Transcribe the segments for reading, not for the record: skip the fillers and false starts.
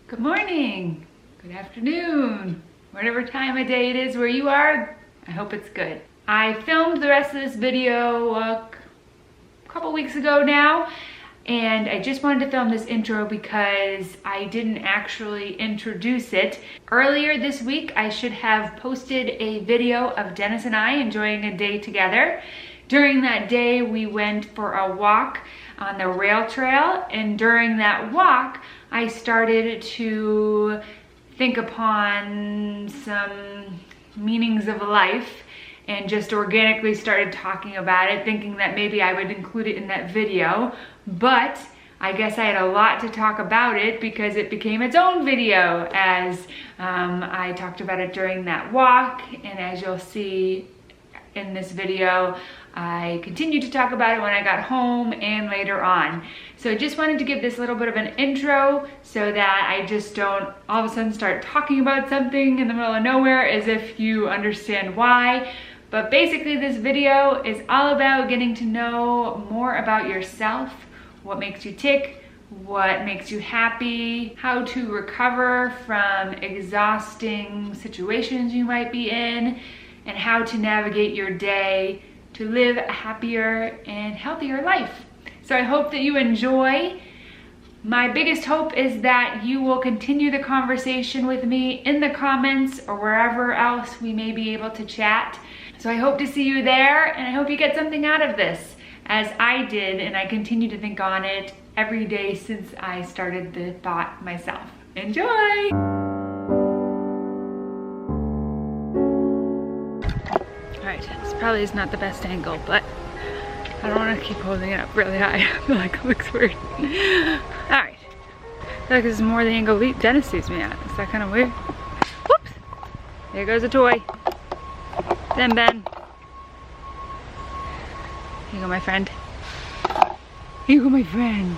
Good morning, good afternoon, whatever time of day it is where you are, I hope it's good. I filmed the rest of this video a couple weeks ago now, and I just wanted to film this intro because I didn't actually introduce it. Earlier this week, I should have posted a video of Dennis and I enjoying a day together. During that day, we went for a walk on the rail trail, and during that walk, I started to think upon some meanings of life and just organically started talking about it, thinking that maybe I would include it in that video. But I guess I had a lot to talk about it because it became its own video as I talked about it during that walk. And as you'll see in this video, I continued to talk about it when I got home and later on. So I just wanted to give this little bit of an intro so that I just don't all of a sudden start talking about something in the middle of nowhere as if you understand why. But basically this video is all about getting to know more about yourself, what makes you tick, what makes you happy, how to recover from exhausting situations you might be in, and how to navigate your day to live a happier and healthier life. So I hope that you enjoy. My biggest hope is that you will continue the conversation with me in the comments or wherever else we may be able to chat. So I hope to see you there, and I hope you get something out of this, as I did, and I continue to think on it every day since I started the thought myself. Enjoy! Alright, this probably is not the best angle, but I don't want to keep holding it up really high. I feel like it looks weird. Alright. I feel like this is more the angle Dennis sees me at. Is that kind of weird? Whoops! There goes a toy. Then Ben. Here you go, my friend. Here you go, my friend.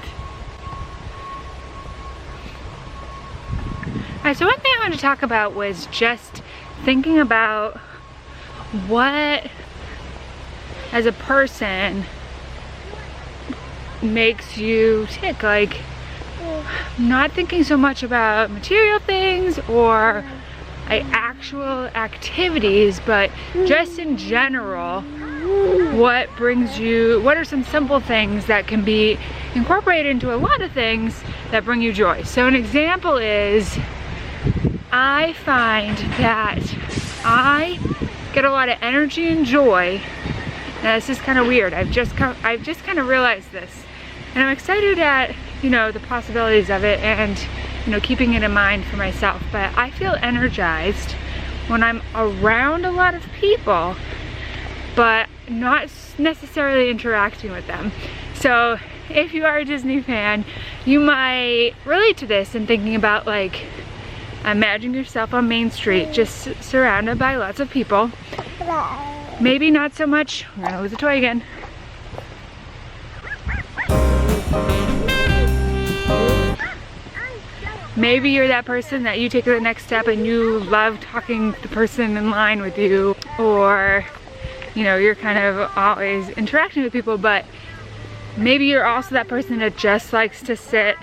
Alright, so one thing I wanted to talk about was just thinking about what, as a person, makes you tick. Like, not thinking so much about material things or like actual activities, but just in general, what brings you, what are some simple things that can be incorporated into a lot of things that bring you joy. So an example is, I find that I get a lot of energy and joy. Now this is kind of weird. I've just kind of realized this, and I'm excited at, you know, the possibilities of it, and, you know, keeping it in mind for myself. But I feel energized when I'm around a lot of people, but not necessarily interacting with them. So if you are a Disney fan, you might relate to this and thinking about, like, imagine yourself on Main Street, just surrounded by lots of people. Maybe not so much, we're gonna lose a toy again. Maybe you're that person that you take the next step and you love talking to the person in line with you, or, you know, you're kind of always interacting with people, but maybe you're also that person that just likes to sit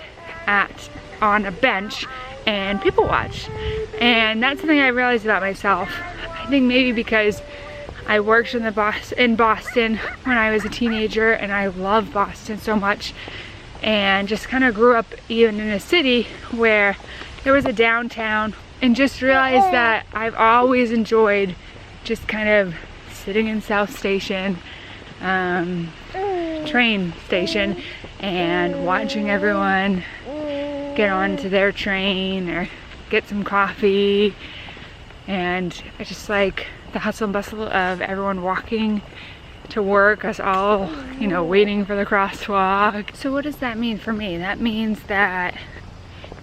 on a bench and people watch. And that's something I realized about myself. I think maybe because I worked in Boston when I was a teenager, and I love Boston so much, and just kind of grew up even in a city where there was a downtown, and just realized that I've always enjoyed just kind of sitting in South Station, train station, and watching everyone get onto their train or get some coffee. And I just like the hustle and bustle of everyone walking to work, us all, you know, waiting for the crosswalk. So what does that mean for me? That means that,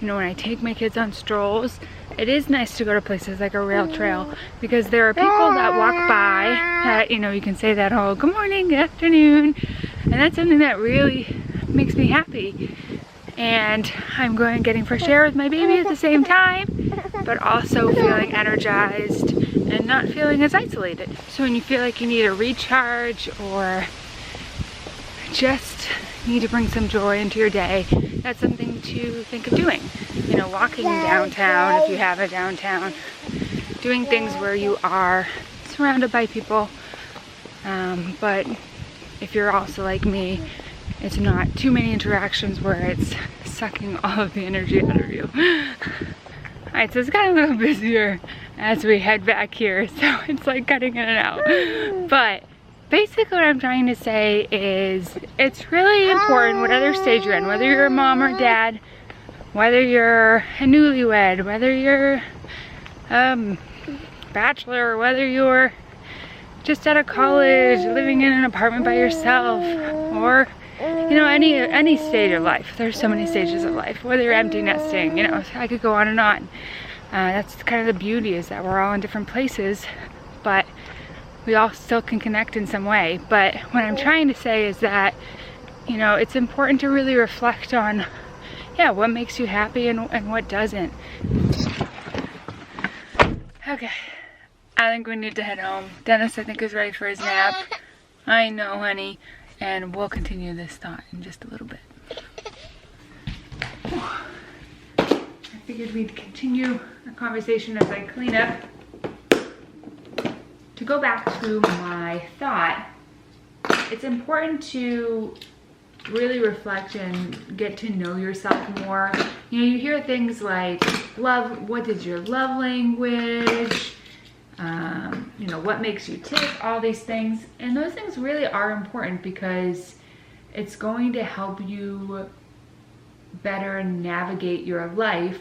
you know, when I take my kids on strolls, it is nice to go to places like a rail trail, because there are people that walk by that, you know, you can say that, oh, good morning, good afternoon, and that's something that really makes me happy. And I'm getting fresh air with my baby at the same time, but also feeling energized and not feeling as isolated. So when you feel like you need a recharge or just need to bring some joy into your day, that's something to think of doing. You know, walking downtown if you have a downtown, doing things where you are surrounded by people, but if you're also like me, it's not too many interactions where it's sucking all of the energy out of you. Alright, so it's got a little busier as we head back here, so it's like cutting in and out. But basically what I'm trying to say is it's really important whatever stage you're in, whether you're a mom or dad, whether you're a newlywed, whether you're bachelor, or whether you're just out of college, living in an apartment by yourself, or you know, any stage of life. There's so many stages of life, whether you're empty nesting, you know, I could go on and on. That's kind of the beauty, is that we're all in different places, but we all still can connect in some way. But what I'm trying to say is that, you know, it's important to really reflect on, yeah, what makes you happy and what doesn't. Okay, I think we need to head home. Dennis, I think, is ready for his nap. I know, honey. And we'll continue this thought in just a little bit. I figured we'd continue our conversation as I clean up. To go back to my thought, it's important to really reflect and get to know yourself more. You know, you hear things like, love, what is your love language? You know, what makes you tick, all these things. And those things really are important because it's going to help you better navigate your life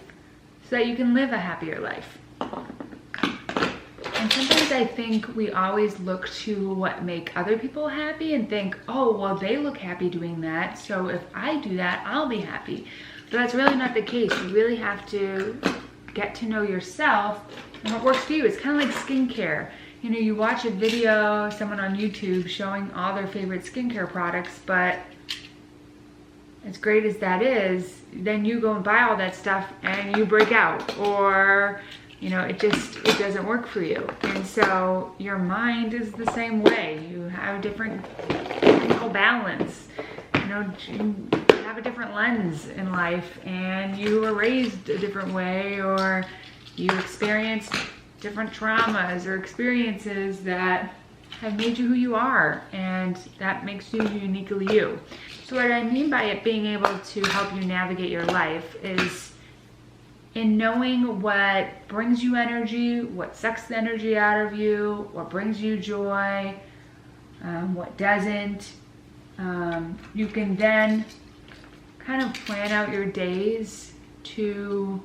so that you can live a happier life. And sometimes I think we always look to what make other people happy and think, oh, well, they look happy doing that, so if I do that, I'll be happy. But that's really not the case. You really have to get to know yourself and what works for you. It's kind of like skincare. You know, you watch a video, someone on YouTube showing all their favorite skincare products, but as great as that is, then you go and buy all that stuff and you break out, or you know, it doesn't work for you. And so your mind is the same way. You have a different chemical balance. You know, you have a different lens in life, and you were raised a different way, or you experienced different traumas or experiences that have made you who you are, and that makes you uniquely you. So what I mean by it being able to help you navigate your life is in knowing what brings you energy, what sucks the energy out of you, what brings you joy, what doesn't. You can then kind of plan out your days to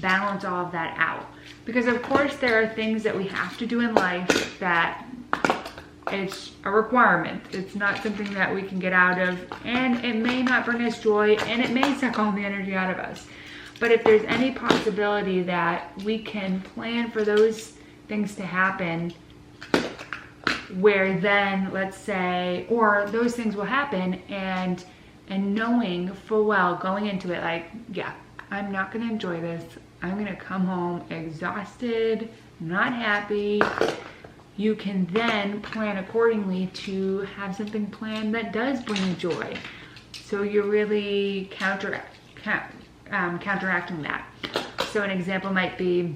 balance all of that out. Because of course there are things that we have to do in life that it's a requirement. It's not something that we can get out of, and it may not bring us joy, and it may suck all the energy out of us. But if there's any possibility that we can plan for those things to happen, where then, let's say, or those things will happen, and knowing full well going into it, like, yeah, I'm not gonna enjoy this. I'm gonna come home exhausted, not happy. You can then plan accordingly to have something planned that does bring you joy. So you're really counteracting that. So an example might be,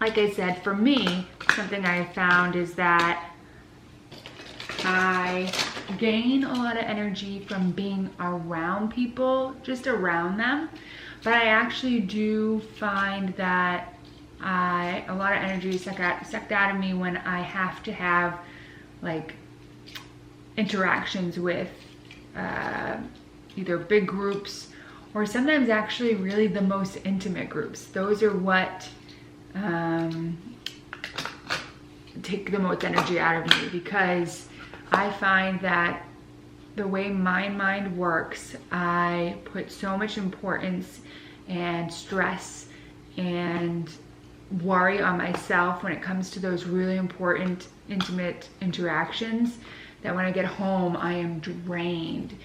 like I said, for me, something I found is that I gain a lot of energy from being around people, just around them. But I actually do find that a lot of energy is sucked out of me when I have to have like interactions with either big groups or sometimes actually really the most intimate groups. Those are what take the most energy out of me, because I find that the way my mind works, I put so much importance and stress and worry on myself when it comes to those really important, intimate interactions, that when I get home, I am drained.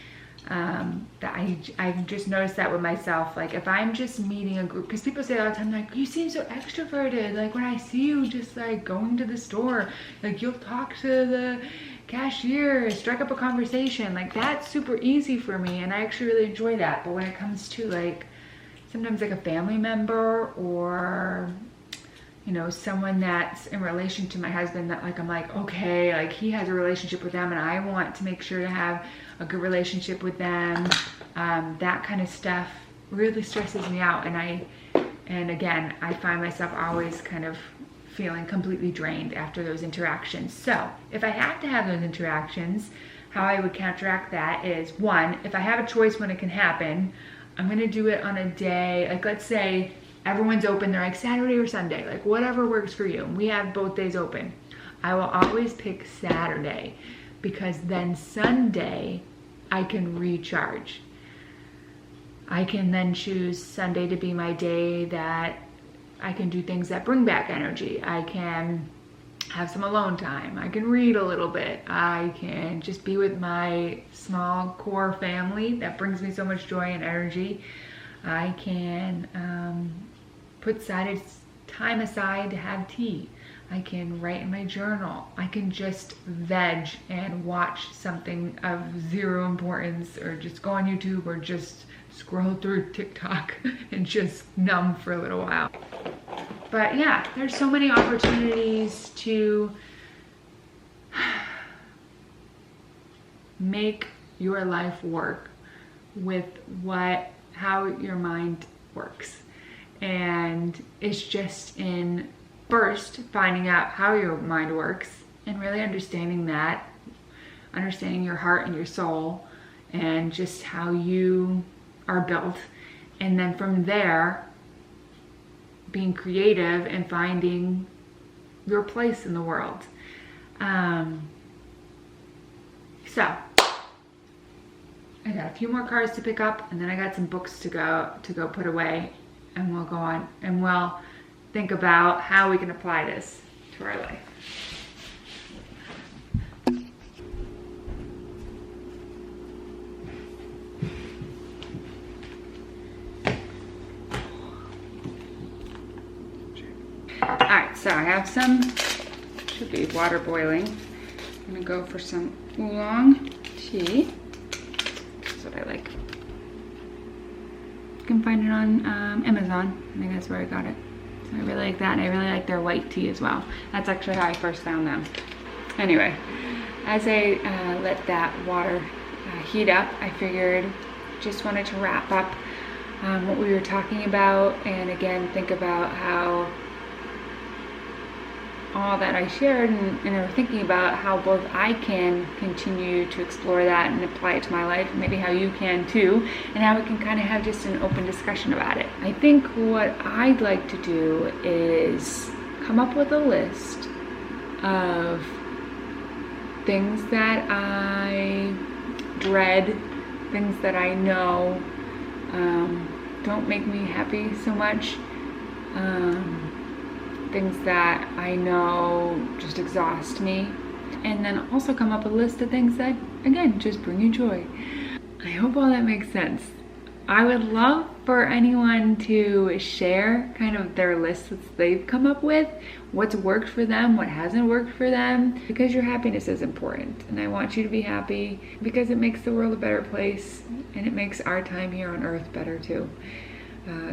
I've just noticed that with myself. Like if I'm just meeting a group, because people say all the time, like, you seem so extroverted. Like when I see you just like going to the store, like you'll talk to the, cashier, strike up a conversation. Like, that's super easy for me, and I actually really enjoy that. But when it comes to like, sometimes like a family member, or you know, someone that's in relation to my husband, that like, I'm like, okay, like he has a relationship with them and I want to make sure to have a good relationship with them. That kind of stuff really stresses me out. And again, I find myself always kind of feeling completely drained after those interactions. So if I have to have those interactions, how I would counteract that is, one, if I have a choice when it can happen, I'm gonna do it on a day, like let's say everyone's open, they're like Saturday or Sunday, like whatever works for you. We have both days open. I will always pick Saturday, because then Sunday I can recharge. I can then choose Sunday to be my day that I can do things that bring back energy. I can have some alone time. I can read a little bit. I can just be with my small core family that brings me so much joy and energy. I can put time aside to have tea. I can write in my journal. I can just veg and watch something of zero importance, or just go on YouTube, or just scroll through TikTok and just numb for a little while. But yeah, there's so many opportunities to make your life work with how your mind works. And it's just in first finding out how your mind works and really understanding that, understanding your heart and your soul and just how you are built. And then from there, being creative and finding your place in the world. So I got a few more cards to pick up, and then I got some books to go put away, and we'll go on and we'll think about how we can apply this to our life. Alright, so I have some, should be water boiling. I'm gonna go for some oolong tea. That's what I like. You can find it on Amazon. I think that's where I got it. So I really like that, and I really like their white tea as well. That's actually how I first found them. Anyway, as I let that water heat up, I figured just wanted to wrap up what we were talking about, and again think about how all that I shared, and I was thinking about how both I can continue to explore that and apply it to my life, and maybe how you can too, and how we can kind of have just an open discussion about it. I think what I'd like to do is come up with a list of things that I dread, things that I know don't make me happy so much, things that I know just exhaust me, and then also come up with a list of things that, again, just bring you joy. I hope all that makes sense. I would love for anyone to share kind of their lists that they've come up with, what's worked for them, what hasn't worked for them, because your happiness is important, and I want you to be happy because it makes the world a better place, and it makes our time here on earth better too,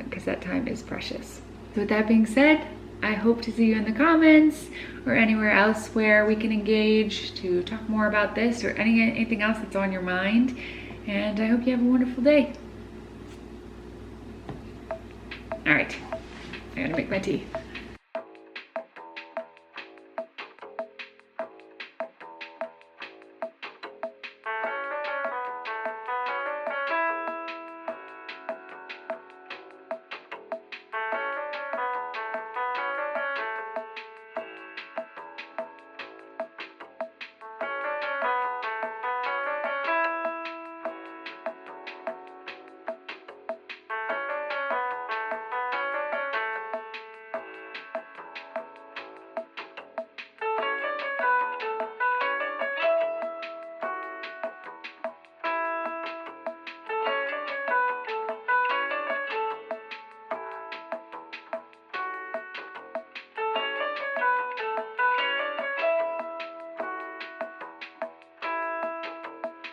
because that time is precious. So with that being said, I hope to see you in the comments or anywhere else where we can engage to talk more about this or anything else that's on your mind. And I hope you have a wonderful day. All right, I gotta make my tea.